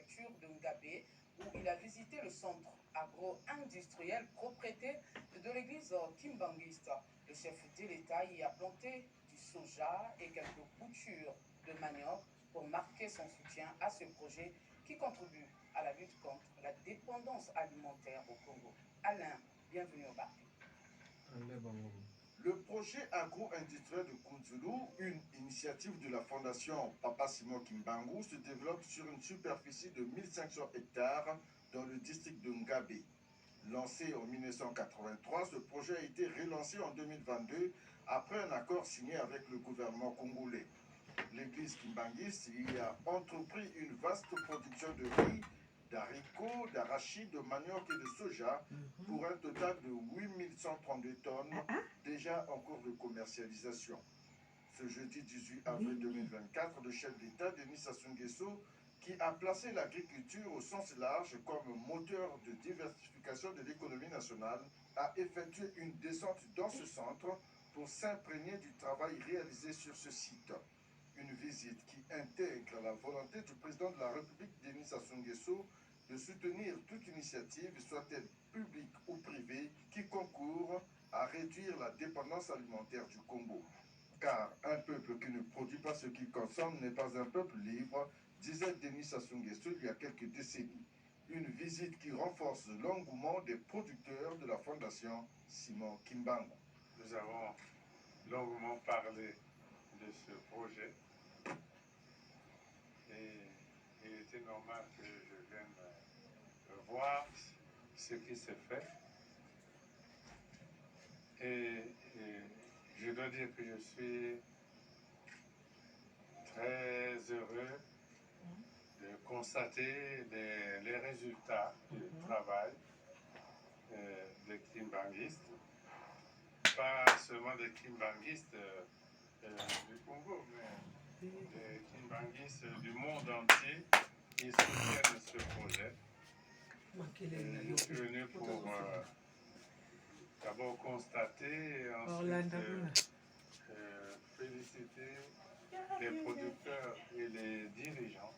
préfecture de Ngabé, où il a visité le centre agro-industriel propriété de l'église Kimbangiste. Le chef de l'État y a planté du soja et quelques boutures de manioc pour marquer son soutien à ce projet qui contribue à la lutte contre la dépendance alimentaire au Congo. Alain, bienvenue au Barquet. Le projet agro-industriel de Kunzulu, une initiative de la fondation Papa Simon Kimbangu, se développe sur une superficie de 1500 hectares dans le district de Ngabé. Lancé en 1983, ce projet a été relancé en 2022 après un accord signé avec le gouvernement congolais. L'église Kimbangis y a entrepris une vaste production de riz, d'haricots, d'arachides, de manioc et de soja pour un total de 8132 tonnes déjà en cours de commercialisation. Ce jeudi 18 avril 2024, le chef d'État, Denis Sassou Nguesso, qui a placé l'agriculture au sens large comme moteur de diversification de l'économie nationale, a effectué une descente dans ce centre pour s'imprégner du travail réalisé sur ce site. Une visite qui intègre la volonté du président de la République, Denis Sassou Nguesso, de soutenir toute initiative, soit-elle publique ou privée, qui concourt à réduire la dépendance alimentaire du Congo. Car un peuple qui ne produit pas ce qu'il consomme n'est pas un peuple libre, disait Denis Sassou Nguesso il y a quelques décennies. Une visite qui renforce l'engouement des producteurs de la fondation Simon Kimbangu. Nous avons longuement parlé de ce projet et il était normal que je vienne voir ce qui s'est fait. Et je dois dire que je suis très heureux de constater les résultats du travail des kimbanguistes, pas seulement des kimbanguistes du Congo, mais des kimbanguistes du monde entier qui soutiennent ce projet. Je suis venu pour d'abord constater, ensuite féliciter les producteurs et les dirigeants.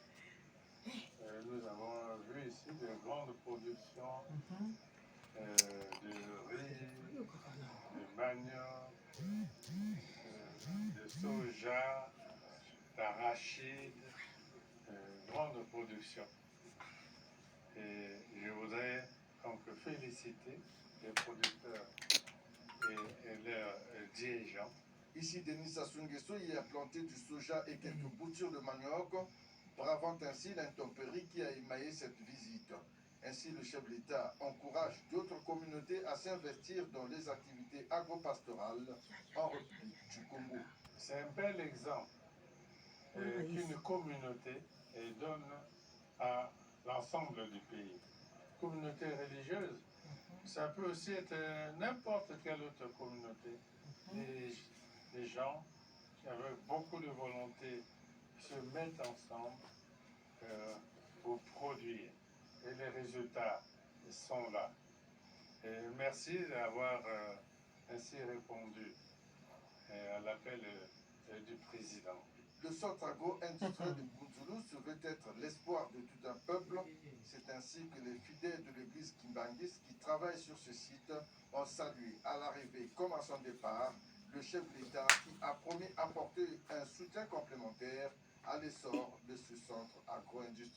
Nous avons vu ici de grandes productions de riz, de manioc, de soja, d'arachide, grande production. Et je voudrais donc féliciter les producteurs et leurs dirigeants. Ici, Denis Sassou Nguesso y a planté du soja et quelques boutures de manioc, bravant ainsi l'intempérie qui a émaillé cette visite. Ainsi, le chef de l'État encourage d'autres communautés à s'investir dans les activités agro-pastorales en République du Congo. C'est un bel exemple qu'une communauté donne à l'ensemble du pays. Communauté religieuse, ça peut aussi être n'importe quelle autre communauté. Les gens qui avec beaucoup de volonté se mettent ensemble pour produire. Et les résultats sont là. Et merci d'avoir ainsi répondu à l'appel du président. Le centre agro-industriel de Kunzulu se veut être l'espoir de tout un peuple. C'est ainsi que les fidèles de l'église Kimbangis qui travaillent sur ce site ont salué à l'arrivée comme à son départ le chef de l'État qui a promis apporter un soutien complémentaire à l'essor de ce centre agro-industriel.